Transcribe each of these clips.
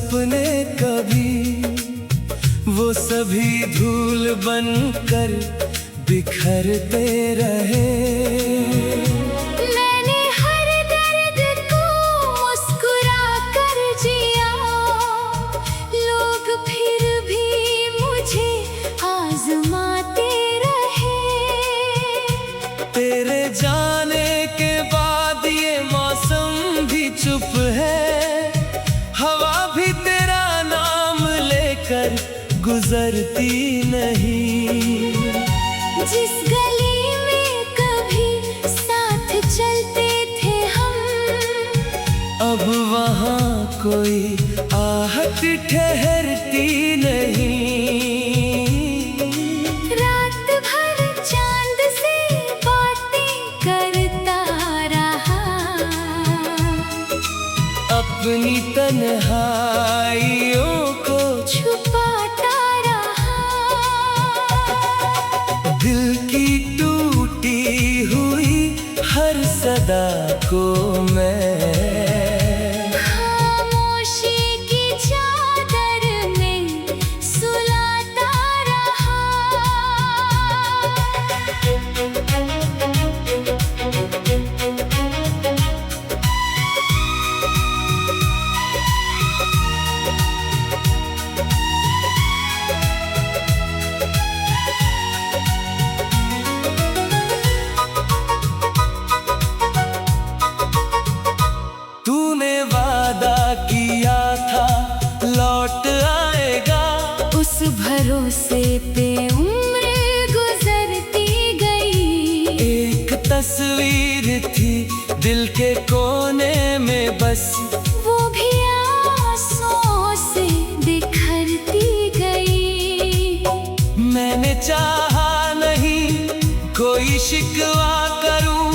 सपने कभी वो सभी धूल बनकर बिखरते रहे। मैंने हर दर्द को मुस्कुरा कर जिया, लोग फिर भी मुझे आजमाते रहे। तेरे जाने के बाद ये मौसम भी चुप है, हवा भी तेरा नाम लेकर गुजरती नहीं। जिस गली में कभी साथ चलते थे हम, अब वहाँ कोई आहट ठहरती नहीं। रात भर चांद से बातें करता रहा, अपनी तन्हाइयों को छुपाता रहा। दिल की टूटी हुई हर सदा को मैं खामोशी की चादर में सुलाता रहा। तूने वादा किया था लौट आएगा, उस भरोसे पे उम्र गुजरती गई। एक तस्वीर थी दिल के कोने में बस, वो भी आंसुओं से बिखरती गई। मैंने चाहा नहीं कोई शिकवा करूं,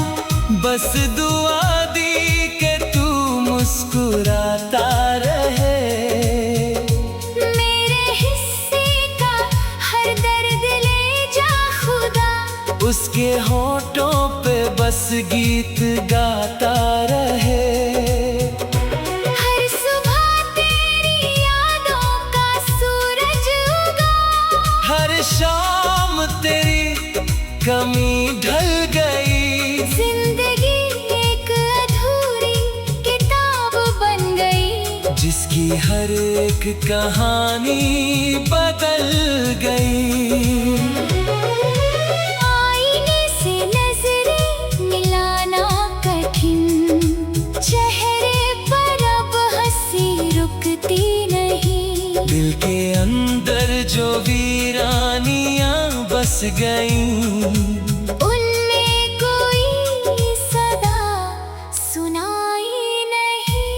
बस दुआ दी कि तू मुस्कुराता रहे। मेरे हिस्से का हर दर्द ले जा खुदा, उसके होठों पे बस गीत गाता रहे। हर सुबह तेरी यादों का सूरज उगा, हर शाम तेरी कमी ढल गई। जिंदगी एक अधूरी किताब बन गई, जिसकी हर एक कहानी बदल गई। आईने से नजरें मिलाना कठिन, चेहरे पर अब हंसी रुकती नहीं। दिल के अंदर जो वीरानियां बस गईं, उनमें कोई सदा सुनाई नहीं।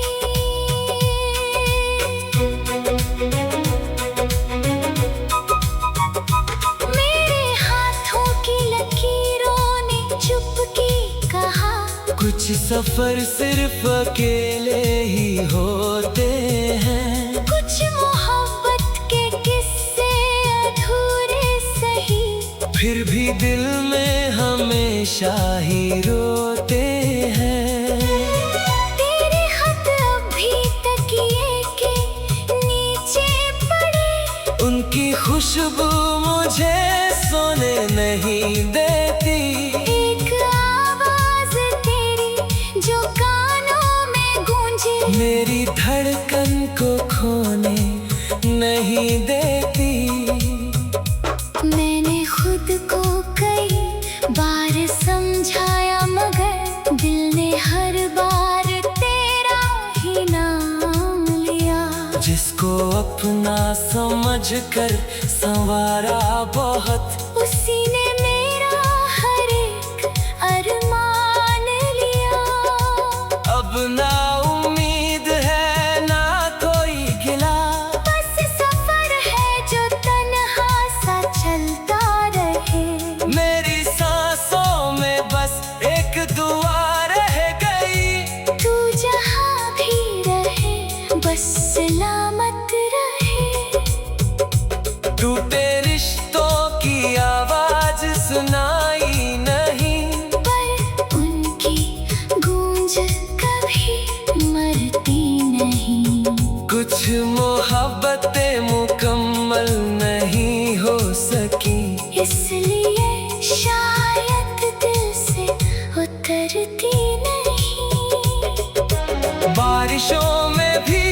मेरे हाथों की लकीरों ने चुपके कहा, कुछ सफर सिर्फ अकेले ही होते हैं। कुछ मोहब्बत के किस्से अधूरे सही, फिर भी दिल में हमेशा ही रोते हैं। तेरे खत अब भी तकिए के नीचे पड़े, उनकी खुशबू मुझे सोने नहीं देती। एक आवाज तेरी जो कानों में गूंजे, मेरी धड़कन को खोने नहीं देती। मैंने खुद को कई बार समझाया, मगर दिल ने हर बार तेरा ही नाम लिया। जिसको अपना समझ कर संवारा बहुत, उसी ने मेरा हर एक अरमान लिया। अब ना उम्मीद है ना कोई गिला, बस सफर है जो तन्हा सा चलता रहे। मेरी सांसों में बस एक दुआ रह गई। तू जहाँ भी रहे बस सलामत रहे। टूटे रिश्तों की आवाज सुनाई नहीं, पर उनकी गूंज कभी मरती नहीं। कुछ मोहब्बतें मुकम्मल नहीं हो सकी, इसलिए शायद दिल से उतरती नहीं। बारिशों में भी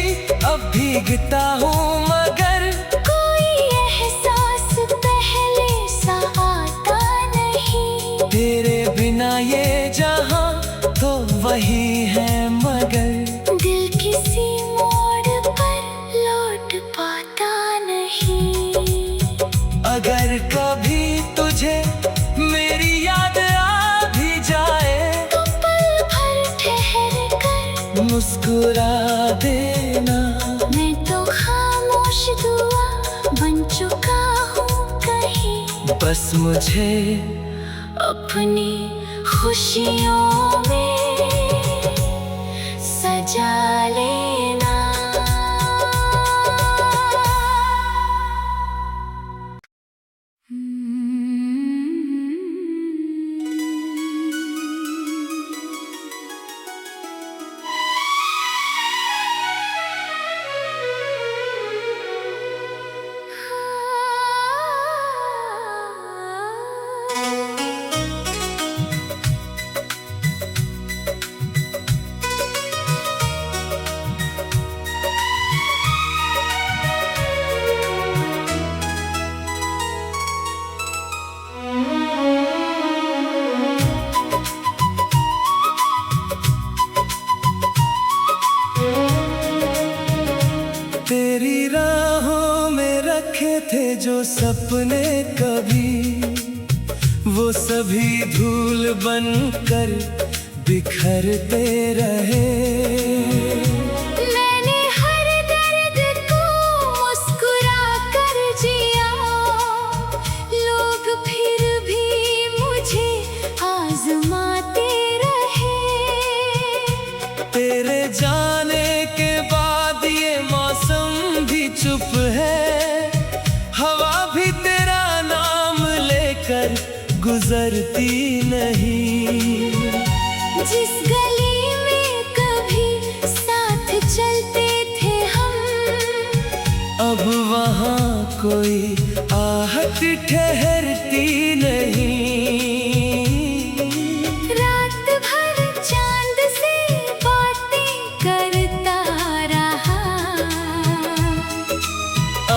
अब भीगता हूँ, मगर कोई एहसास पहले सा आता नहीं। तेरे बिना ये जहां तो वही है, मगर दिल किसी मोड़ पर लौट पाता नहीं। अगर कभी तुझे मेरी याद आ भी जाए, तो पल भर ठहर कर मुस्कुरा देना। मैं तो खामोश दुआ बन चुका हूँ कहीं, बस मुझे अपनी खुशियों में सजा लेना। तेरी राहों में रखे थे जो सपने कभी, वो सभी धूल बनकर बिखरते रहे। मैंने हर दर्द को मुस्कुरा कर जिया, लोग फिर भी मुझे आजमाते रहे। तेरे जाने के बाद ये मौसम भी चुप है, हवा भी तेरा नाम लेकर गुजरती नहीं। जिस गली में कभी साथ चलते थे हम, अब वहाँ कोई आहट ठहरती नहीं। रात भर चांद से बातें करता रहा,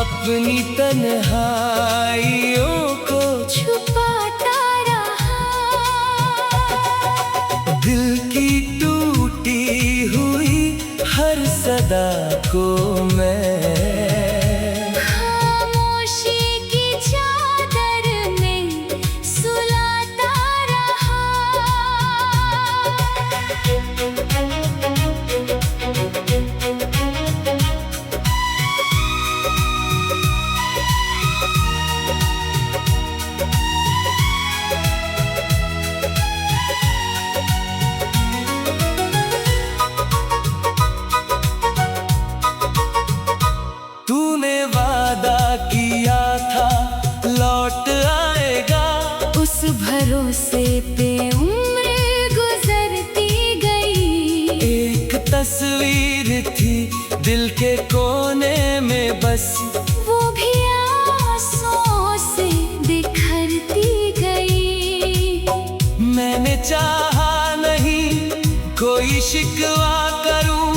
अपनी तन्हाइयों को छुपाता रहा। दिल की टूटी हुई हर सदा को मैं खामोशी की चादर में सुलाता रहा। तूने वादा किया था लौट आएगा, उस भरोसे पे उम्र गुजरती गई। एक तस्वीर थी दिल के कोने में बस, वो भी आंसुओं से बिखरती गई। मैंने चाहा नहीं कोई शिकवा करूं,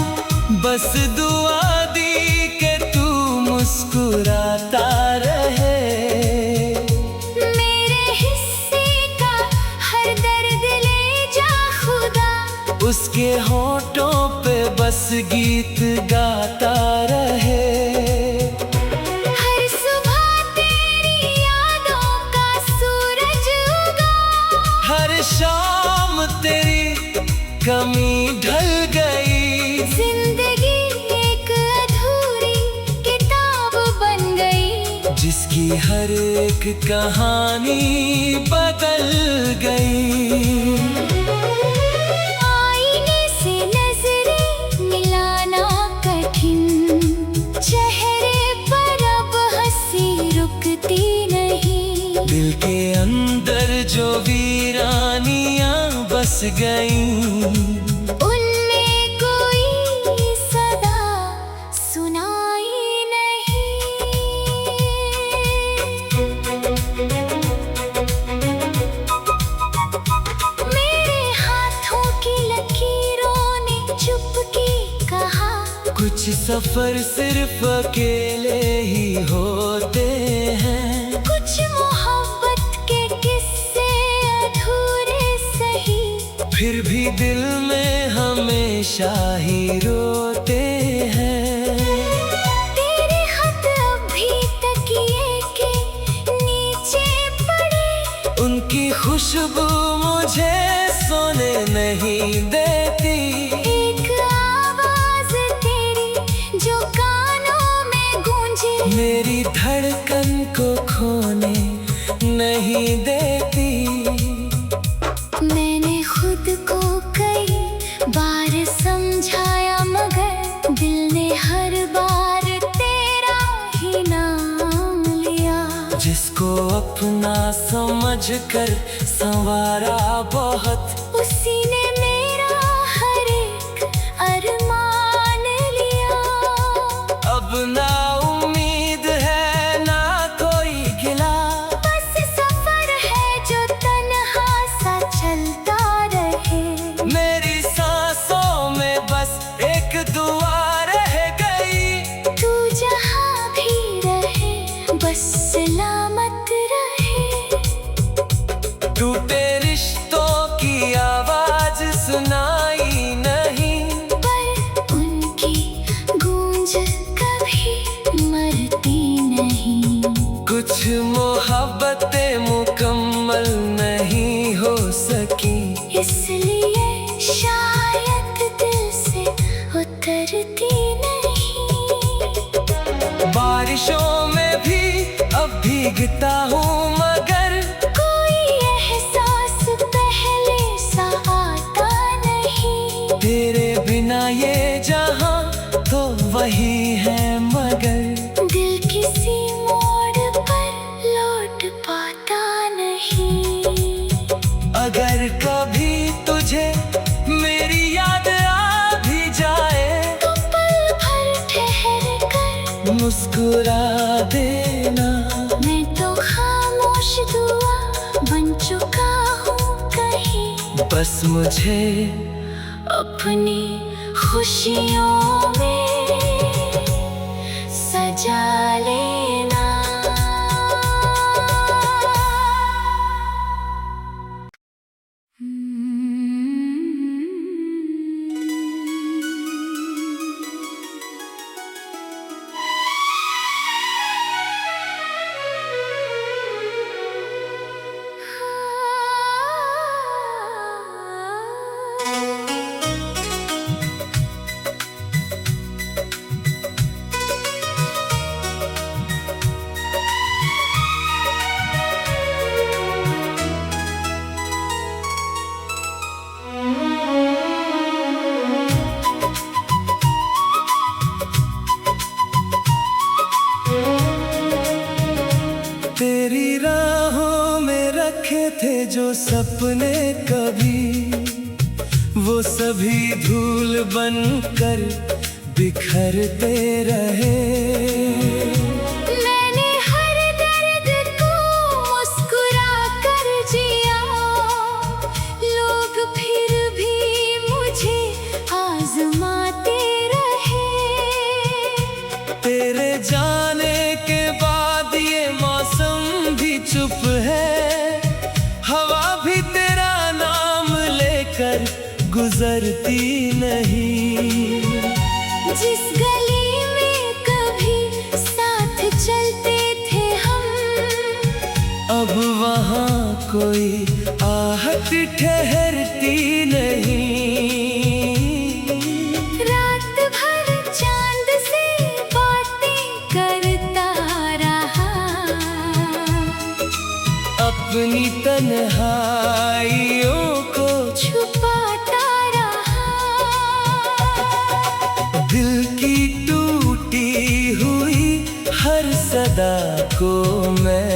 बस दुआ दी कि तू मुस्कुराता रहे। मेरे हिस्से का हर दर्द ले जा खुदा, उसके होठों पे बस गीत गाता रहे। हर सुबह तेरी यादों का सूरज उगा, हर शाम तेरी कमी ढल गई। जिंदगी एक अधूरी किताब बन गई, जिसकी हर एक कहानी बदल गई। आईने से नजरें मिलाना कठिन, चेहरे पर अब हंसी रुकती नहीं। दिल के अंदर जो वीरानियां बस गईं, उनमें कोई सदा सुनाई सफर सिर्फ अकेले ही होते हैं, कुछ मोहब्बत के किस्से अधूरे सही, फिर भी दिल में हमेशा ही रोते हैं। तेरे खत अभी तकिए के नीचे पड़े, उनकी खुशबू मुझे सोने नहीं देती। एक आवाज तेरी जो कानों में गूंजे, मेरी धड़कन को खोने नहीं देती। मैंने खुद को कई बार समझाया, मगर दिल ने हर बार तेरा ही नाम लिया। जिसको अपना समझ कर संवारा बहुत, उसी ने मेरा हर एक अरमान लिया। अब ना उम्मीद है ना कोई गिला, बस सफर है जो तन्हा सा चलता रहे। मेरी सांसों में बस एक दुआ रह गई। तू जहाँ भी रहे बस सलामत रहे। टूटे रिश्तों की आवाज सुनाई नहीं, पर उनकी गूंज कभी मरती नहीं। कुछ मोहब्बतें मुकम्मल नहीं हो सकी, इसलिए शायद दिल से उतरती नहीं। बारिशों में भी अब भीगता हूँ, मगर कोई एहसास पहले सा आता नहीं। तेरे बिना ये जहां तो वही है, मगर दिल किसी मोड़ पर लौट पाता नहीं। अगर कभी तुझे मेरी याद आ भी जाए, तो पल भर ठहर कर मुस्कुरा देना। मैं तो खामोश दुआ बन चुका हूँ कहीं। बस मुझे अपनी खुशियों में सजा लेना। तेरी राहों में रखे थे जो सपने कभी, वो सभी धूल बनकर बिखरते रहे। मैंने हर दर्द को मुस्कुरा कर जिया, लोग फिर भी मुझे आजमाते रहे। तेरे जाने के बाद ये मौसम भी चुप है, हवा भी तेरा नाम लेकर गुजरती नहीं। जिस गली में कभी साथ चलते थे हम, अब वहाँ कोई आहट ठहरती नहीं। रात भर चांद से बातें करता रहा, अपनी तन्हाइयों को छुपाता रहा। दिल की टूटी हुई हर सदा को मैं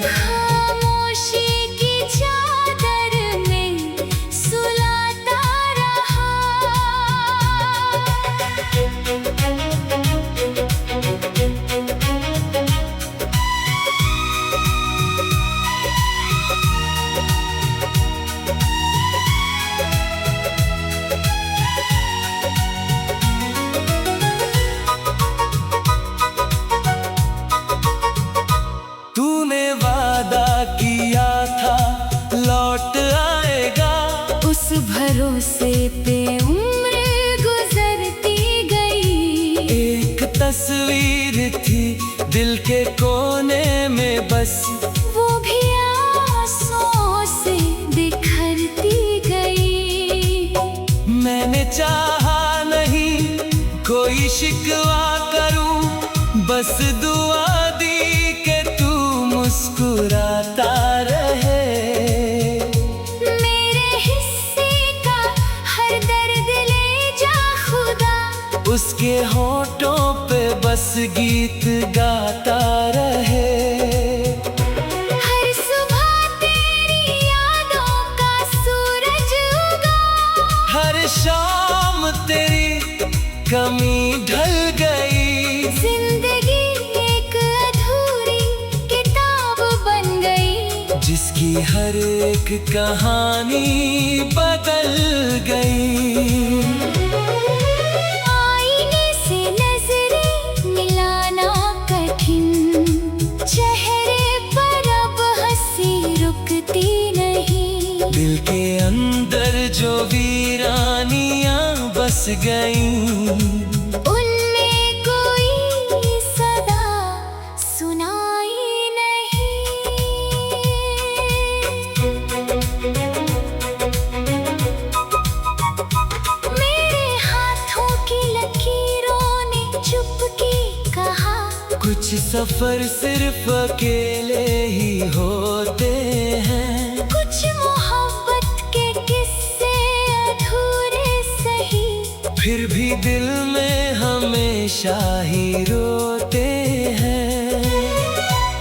खामोशी की चादर में सुलाता रहा। तस्वीर थी दिल के कोने में बस, वो भी आंसुओं से बिखरती गई। मैंने चाहा नहीं कोई शिकवा करूं, बस दुआ दी कि तू मुस्कुराता रहे। मेरे हिस्से का हर दर्द ले जा खुदा, उसके होठों पे बस गीत गाता रहे। हर सुबह तेरी यादों का सूरज उगा, हर शाम तेरी कमी ढल गई। जिंदगी एक अधूरी किताब बन गई, जिसकी हर एक कहानी बदल गई। आईने से नजरें मिलाना कठिन, चेहरे पर अब हंसी रुकती नहीं। दिल के अंदर जो वीरानियां बस गईं, उनमें कोई सदा सुनाई नहीं। मेरे हाथों की लकीरों ने चुपके कहा, कुछ सफर सिर्फ अकेले ही होते हैं। कुछ मोहब्बत के किस्से अधूरे सही, फिर भी दिल में हमेशा ही रोते हैं।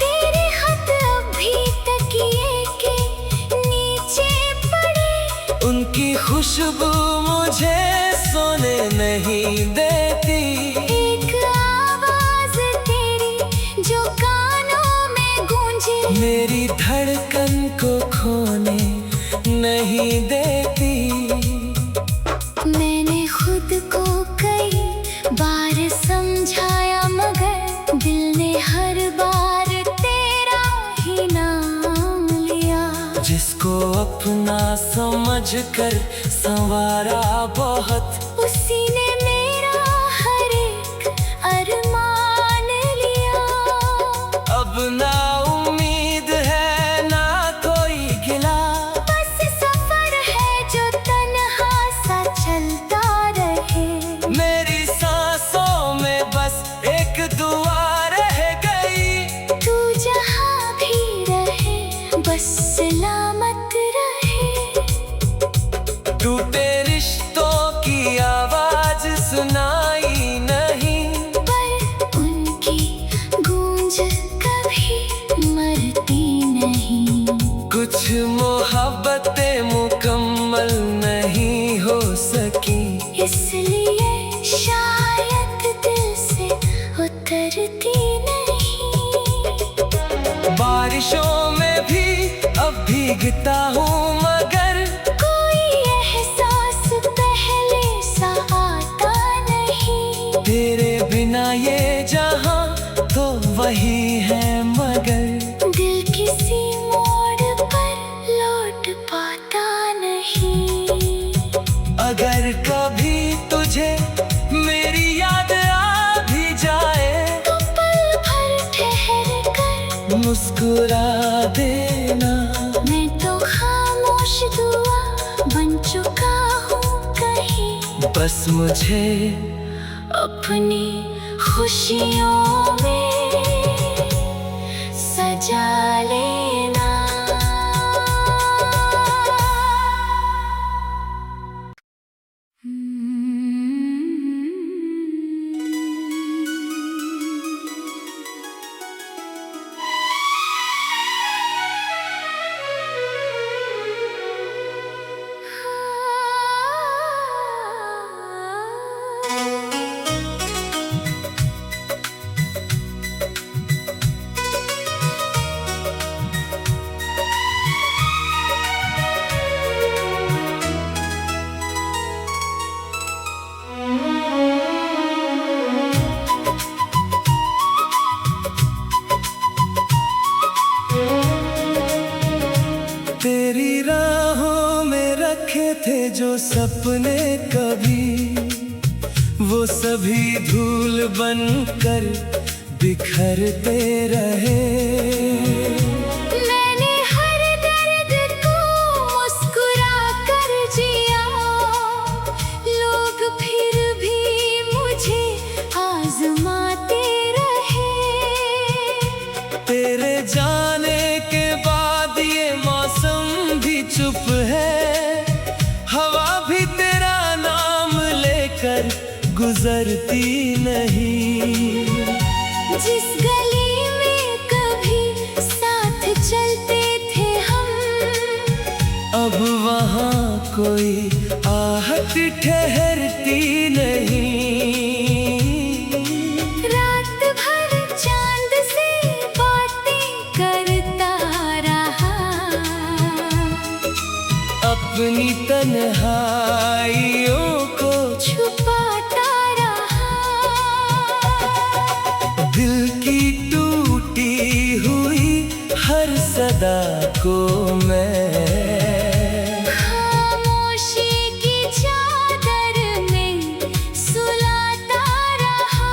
तेरे खत अभी तकिए के नीचे पड़े, उनकी खुशबू मुझे सोने नहीं देती। एक आवाज तेरी जो कानों में गूंजे, मेरी धड़कन को खोने नहीं देती। मैंने खुद को कई बार समझाया, मगर दिल ने हर बार तेरा ही नाम लिया। जिसको अपना समझ कर संवारा बहुत, उसी ने मेरा हर एक अरमान लिया। अब ना उम्मीद है ना कोई गिला, बस सफर है जो तन्हा सा चलता रहे। मेरी सांसों में बस एक दुआ रह गई। तू जहाँ भी रहे बस सलामत रहे। टूटे रिश्तों की आवाज सुनाई नहीं, पर उनकी गूंज कभी मरती नहीं। कुछ मोहब्बतें मुकम्मल नहीं हो सकी, इसलिए शायद दिल से उतरती नहीं। बारिशों में भी अब भीगता हूँ, मगर कोई एहसास पहले सा आता नहीं। तेरे बिना ये जहां तो वही है, मगर दिल किसी मोड़ पर लौट पाता नहीं। अगर कभी तुझे मेरी याद आ भी जाए, तो पल भर ठहर कर मुस्कुरा देना। मैं तो खामोश दुआ बन चुका हूँ कहीं, बस मुझे अपनी खुशियों में सजा लेना। थे जो सपने कभी वो सभी धूल बनकर बिखरते रहे। मैंने हर दर्द को मुस्कुरा कर जिया, लोग फिर भी मुझे आजमाते रहे। तेरे जाने के बाद ये मौसम भी चुप है, हवा भी तेरा नाम लेकर गुजरती नहीं। जिस गली में कभी साथ चलते थे हम, अब वहाँ कोई आहट ठहरती नहीं। रात भर चांद से बातें करता रहा, अपनी तन्हाइयों को छुपाता रहा। दिल की टूटी हुई हर सदा को मैं खामोशी की चादर में सुलाता रहा।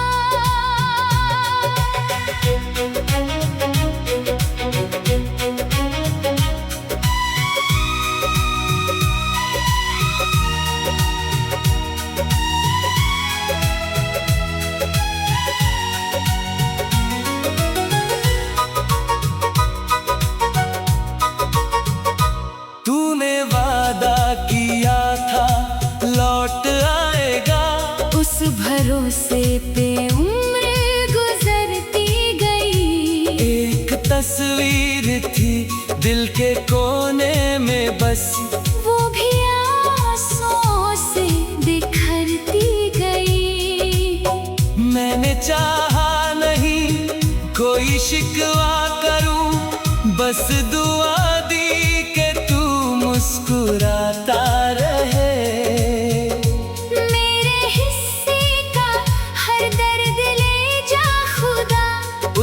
तूने वादा किया था लौट आएगा, उस भरोसे पे उम्र गुजरती गई। एक तस्वीर थी दिल के कोने में बस, वो भी आंसुओं से बिखरती गई। मैंने चाहा नहीं कोई शिकवा करूं, बस दुआ दी कि तू मुस्कुराता रहे। मेरे हिस्से का हर दर्द ले जा खुदा,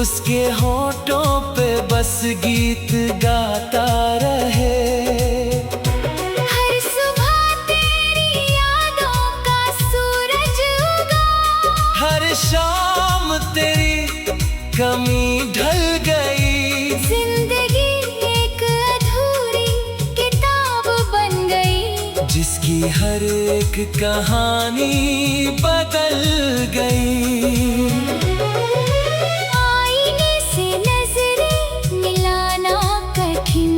उसके होठों पे बस गीत गाता रहे। हर सुबह तेरी यादों का सूरज उगा, हर शाम तेरी कमी ढल गई। जिंदगी एक अधूरी किताब बन गई, जिसकी हर एक कहानी बदल गई। आईने से नजरें मिलाना कठिन,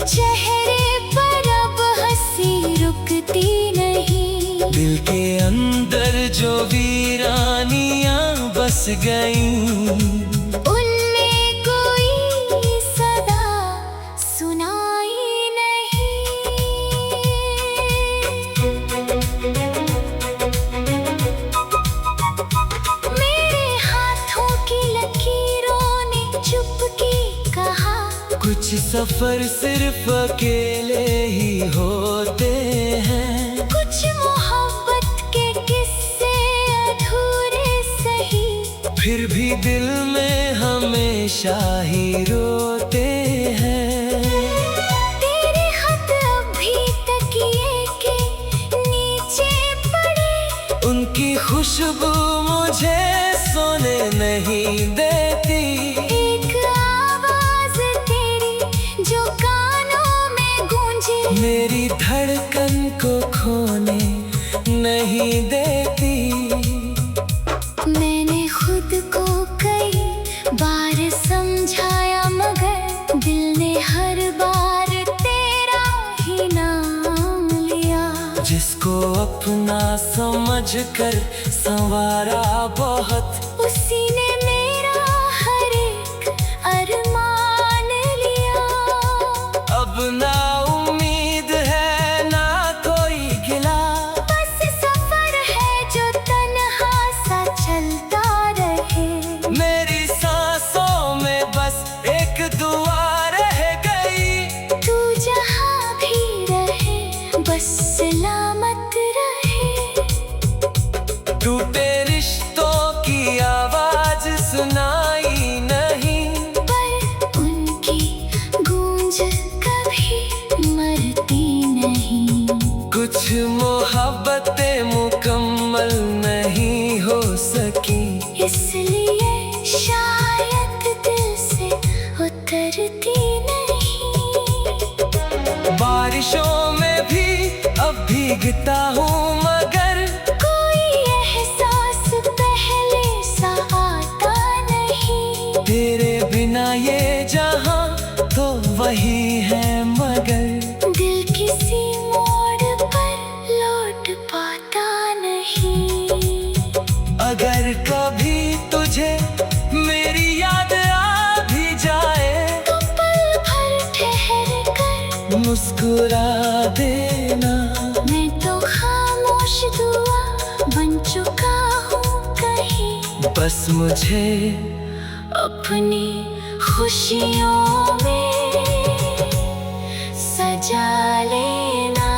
चेहरे पर अब हंसी रुकती नहीं। दिल के अंदर जो वीरानियां बस गईं, उनमें कोई सदा सुनाई नहीं। मेरे हाथों की लकीरों ने चुपके कहा, कुछ सफर सिर्फ अकेले ही होते हैं। कुछ मोहब्बत के किस्से अधूरे सही, फिर भी दिल में हमेशा ही रोते हैं। तेरे खत अभी तकिए के नीचे पड़े, उनकी खुशबू मुझे सोने नहीं देती। एक आवाज तेरी जो कानों में गूंजे, मेरी धड़कन को खोने नहीं देती। मैंने खुद को कई बार समझाया, मगर दिल ने हर बार तेरा ही नाम लिया। जिसको अपना समझकर संवारा बहुत, उसी ने मेरा हर एक अरमान लिया। अब ना उम्मीद है ना कोई गिला, बस सफर है जो तन्हा सा चलता रहे। मेरी सांसों में बस एक दुआ रह गई। तू जहाँ भी रहे बस सलामत रहे। टूटे रिश्तों की इसलिए शायद दिल से उतरती नहीं। बारिशों में भी अब भीगता हूँ मगर कोई एहसास पहले सा आता नहीं। तेरे बिना ये जहां तो वही है मगर दिल किसी मोड़ पर लौट पाता नहीं। अगर कभी तुझे मेरी याद आ भी जाए तो पल भर ठहर कर मुस्कुरा देना। मैं तो खामोश दुआ बन चुका हूँ कहीं। बस मुझे अपनी खुशियों में सजा लेना।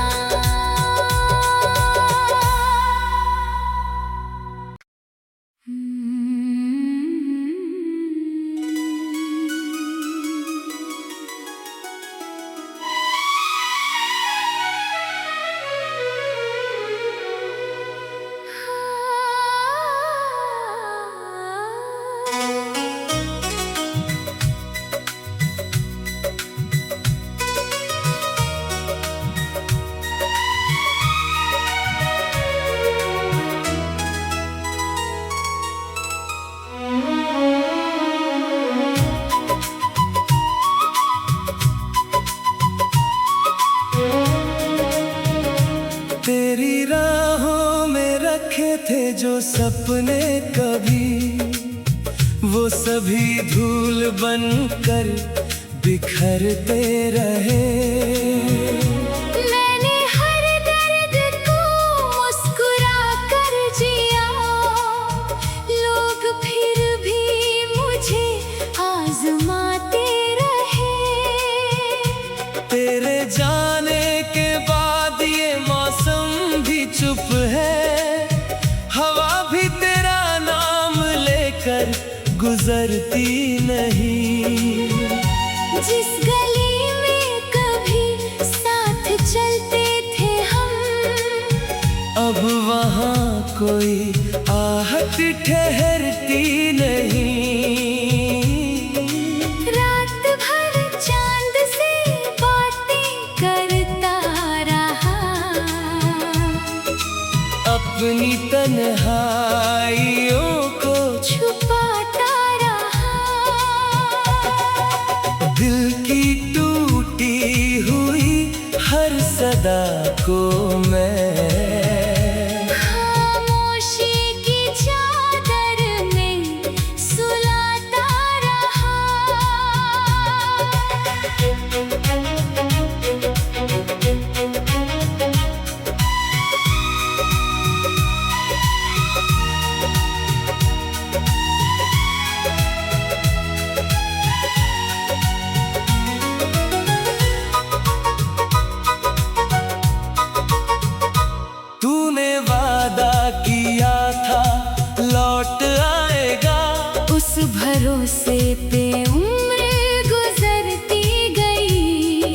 तेरी राहों में रखे थे जो सपने कभी, वो सभी धूल बनकर बिखरते रहे। मैंने हर दर्द को मुस्कुरा कर जिया, लोग फिर भी मुझे आजमाते रहे। तेरे जाने के बाद ये मौसम भी चुप है, हवा भी तेरा नाम लेकर गुजरती नहीं। जिस गली में कभी साथ चलते थे हम, अब वहाँ कोई आहट ठहरती नहीं। रात भर चांद से बातें करता रहा, अपनी तन्हाइयों को छुपाता रहा। दिल की टूटी हुई हर सदा को मैं खामोशी की चादर में सुलाता रहा। तूने वादा किया था लौट आएगा, उस भरोसे पे उम्र गुजरती गई।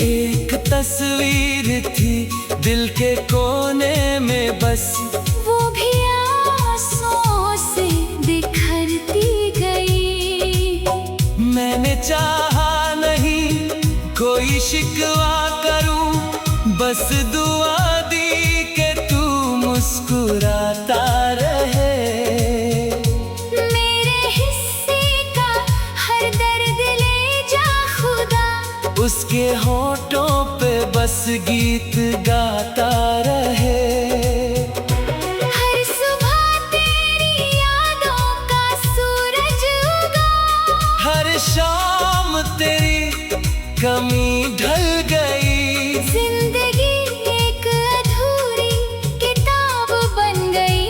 एक तस्वीर थी दिल के कोने में बस, वो भी आंसुओं से बिखरती गई। मैंने चाहा नहीं कोई शिकवा करूं, बस दुआ दी के तू मुस्कुराता रहे। मेरे हिस्से का हर दर्द ले जा खुदा, उसके होठों पे बस गीत गाता रहे। हर सुबह तेरी यादों का सूरज उगा, हर शाम तेरी कमी ढल गई। जिंदगी एक अधूरी किताब बन गई,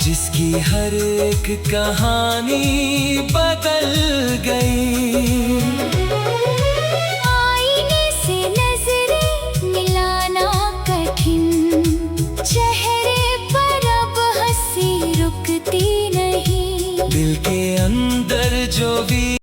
जिसकी हर एक कहानी बदल गई। आईने से नजरें मिलाना कठिन, चेहरे पर अब हंसी रुकती नहीं। दिल के अंदर जो भी